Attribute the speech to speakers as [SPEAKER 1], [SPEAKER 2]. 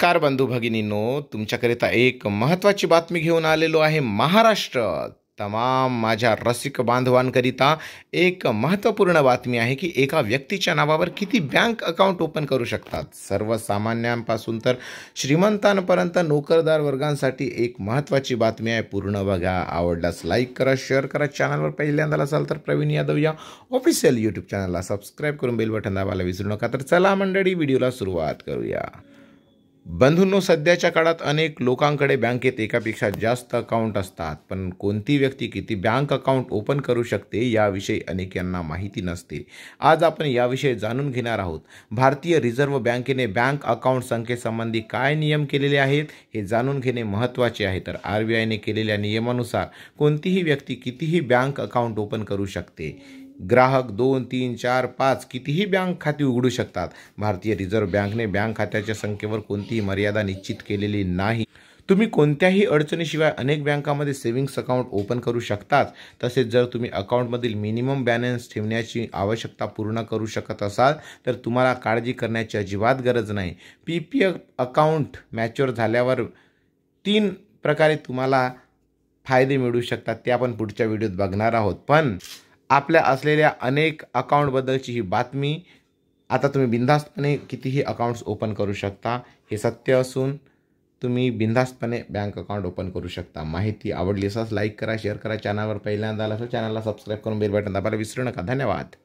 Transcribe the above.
[SPEAKER 1] नमस्कार बंधू भगिनींनो, तुमच्याकरिता एक महत्त्वाची बातमी घेऊन आलेलो आहे। महाराष्ट्र तमाम माझ्या रसिक बांधवांकरिता एक महत्त्वपूर्ण बातमी आहे की एका व्यक्तीच्या नावावर किती बँक अकाउंट ओपन करू शकतात। सर्वसामान्यांपासून तर श्रीमंतांपर्यंत नोकरदार वर्गांसाठी एक महत्त्वाची बातमी आहे। पूर्ण बघा, आवडल्यास लाईक करा, शेअर करा। चॅनलवर पहिल्यांदा असाल तर प्रवीण यादव या ऑफिशियल यूट्यूब चॅनलला सबस्क्राईब करून बेल बटन दाबायला विसरू नका। तर चला मंडळी, व्हिडिओला सुरुवात करूया। बंधूंनो, सध्याच्या काळात अनेक लोकांकडे बँकेत एकापेक्षा जास्त अकाउंट असतात, पण कोणती व्यक्ती किती बँक अकाउंट ओपन करू शकते याविषयी अनेकांना माहिती नसते। आज आपण याविषयी जाणून घेणार आहोत। भारतीय रिझर्व्ह बँकेने बँक अकाउंट संख्येसंबंधी काय नियम केलेले आहेत हे जाणून घेणे महत्त्वाचे आहे। तर RBIने केलेल्या नियमानुसार कोणतीही व्यक्ती कितीही बँक अकाउंट ओपन करू शकते। ग्राहक 2, 3, 4, 5 कितीही बँक खाती उघडू शकतात। भारतीय रिझर्व्ह बँकेने बँक खात्याच्या संख्येवर कोणतीही मर्यादा निश्चित केलेली नाही। तुम्ही कोणत्याही अडचणीशिवाय अनेक बँकांमध्ये सेव्हिंग्स अकाउंट ओपन करू शकतात। तसेच जर तुम्ही अकाउंटमधील मिनिमम बॅलन्स ठेवण्याची आवश्यकता पूर्ण करू शकत असाल तर तुम्हाला काळजी करण्याची अजिबात गरज नाही। PPF अकाउंट मॅच्युअर झाल्यावर 3 प्रकारे तुम्हाला फायदे मिळू शकतात, ते आपण पुढच्या व्हिडिओत बघणार आहोत। पण आपल्या असलेल्या अनेक अकाउंटबद्दलची ही बातमी। आता तुम्ही बिनधास्तपणे कितीही अकाउंट्स ओपन करू शकता, हे सत्य असून तुम्ही बिनधास्तपणे बँक अकाउंट ओपन करू शकता। माहिती आवडली असेल लाईक करा, शेअर करा। चॅनलवर पहिल्यांदा आला असेल चॅनलला सबस्क्राईब करून बेल बटन दाबायला विसरू नका। धन्यवाद।